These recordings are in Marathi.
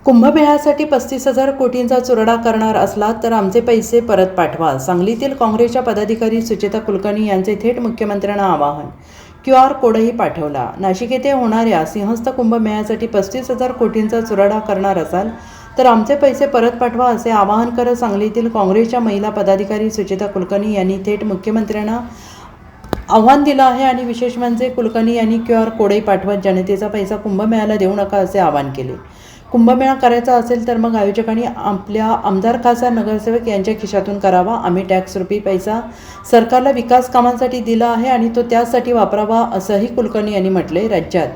कुंभमेळ्यासाठी 35,000 कोटींचा चुराडा करणार असला तर आमचे पैसे परत पाठवा. सांगलीतील काँग्रेसच्या पदाधिकारी सुचेता कुलकर्णी यांचे थेट मुख्यमंत्र्यांना आवाहन. QR कोडही पाठवला. नाशिक येथे होणाऱ्या सिंहस्थ कुंभमेळ्यासाठी 35,000 कोटींचा चुराडा करणार असाल तर आमचे पैसे परत पाठवा असे आवाहन करत सांगलीतील काँग्रेसच्या महिला पदाधिकारी सुचेता कुलकर्णी यांनी थेट मुख्यमंत्र्यांना आव्हान दिलं आहे. आणि विशेष म्हणजे कुलकर्णी यांनी QR कोडही पाठवत जनतेचा पैसा कुंभमेळ्याला देऊ नका असे आवाहन केले. कुंभमेळा करायचा असेल तर मग आयोजकांनी आपल्या आमदार, खासदार, नगरसेवक यांच्या खिशातून करावा. आम्ही टॅक्सरूपी पैसा सरकारला विकास कामांसाठी दिला आहे आणि तो त्यासाठी वापरावा असंही कुलकर्णी यांनी म्हटले. राज्यात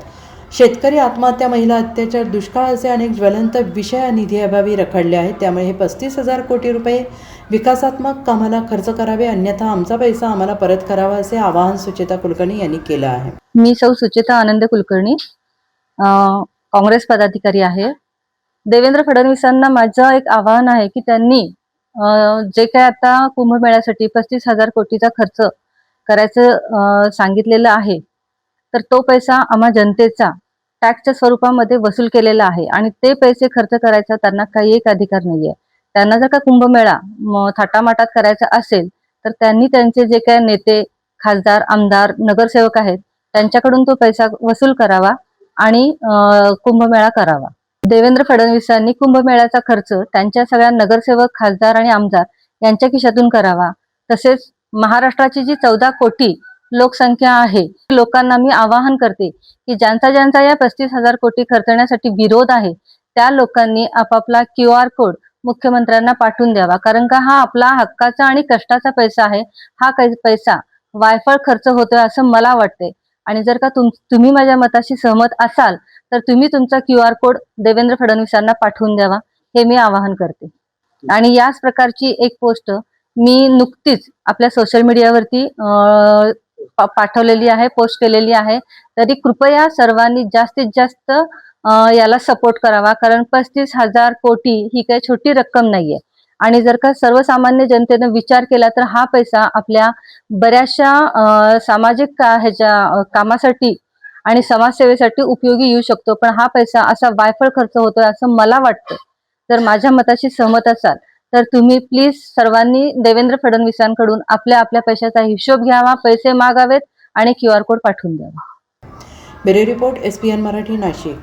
शेतकरी आत्महत्या, महिला अत्याचार, दुष्काळ असे अनेक ज्वलंत विषय निधीअभावी रखडले आहेत. त्यामुळे हे 35,000 कोटी रुपये विकासात्मक कामाला खर्च करावे, अन्यथा आमचा पैसा आम्हाला परत करावा असे आवाहन सुचेता कुलकर्णी यांनी केलं आहे. मी सौ सुचेता आनंद कुलकर्णी, काँग्रेस पदाधिकारी आहे. देवेंद्र फडणवीसांना माझं एक आवाहन आहे की त्यांनी जे काय आता कुंभमेळ्यासाठी 35,000 कोटीचा खर्च करायचं सांगितलेलं आहे, तर तो पैसा आम्हा जनतेचा टॅक्सच्या स्वरूपामध्ये वसूल केलेला आहे आणि ते पैसे खर्च करायचा त्यांना काही एक अधिकार नाहीये. त्यांना जर का कुंभमेळा थाटामाटात करायचा असेल तर त्यांनी त्यांचे जे काय नेते, खासदार, आमदार, नगरसेवक आहेत त्यांच्याकडून तो पैसा वसूल करावा आणि कुंभमेळा करावा. देवेंद्र फडणवीसांनी कुंभमेळ्याचा खर्च त्यांच्या सगळ्या नगरसेवक, खासदार आणि आमदार यांच्या खिशातून करावा. तसेच महाराष्ट्राची जी 14 कोटी लोकसंख्या आहे, लोकांना मी आवाहन करते की ज्यांचा या 35,000 कोटी खर्चण्यासाठी विरोध आहे त्या लोकांनी आपापला QR कोड मुख्यमंत्र्यांना पाठवून द्यावा. कारण का हा आपला हक्काचा आणि कष्टाचा पैसा आहे. हा पैसा वायफळ खर्च होतोय असं मला वाटते. आणि जर का तुम्ही माझ्या मताशी सहमत असाल तर तुम्ही तुमचा QR कोड देवेंद्र फडणवीसांना पाठवून द्यावा, हे मी आवाहन करते. आणि याच प्रकारची एक पोस्ट मी नुकतीच आपल्या सोशल मीडियावरती पाठवलेली आहे, पोस्ट केलेली आहे. तरी कृपया सर्वांनी जास्तीत जास्त याला सपोर्ट करावा, कारण 35,000 कोटी ही काही छोटी रक्कम नाहीये. आणि जर का सर्वसामान्य जनतेने विचार केला तर हा पैसा आपल्या बऱ्याचशा सामाजिक ह्याच्या कामासाठी आणि समाजसेवेसाठी उपयोगी येऊ शकतो. पण हा पैसा असा वायफळ खर्च होतोय असं मला वाटतं. जर माझ्या मताशी सहमत असाल तर तुम्ही प्लीज सर्वांनी देवेंद्र फडणवीसांकडून आपल्या पैशाचा हिशोब घ्यावा, पैसे मागावेत आणि QR कोड पाठवून द्यावा. Bureau report, SPN Marathi, Nashik.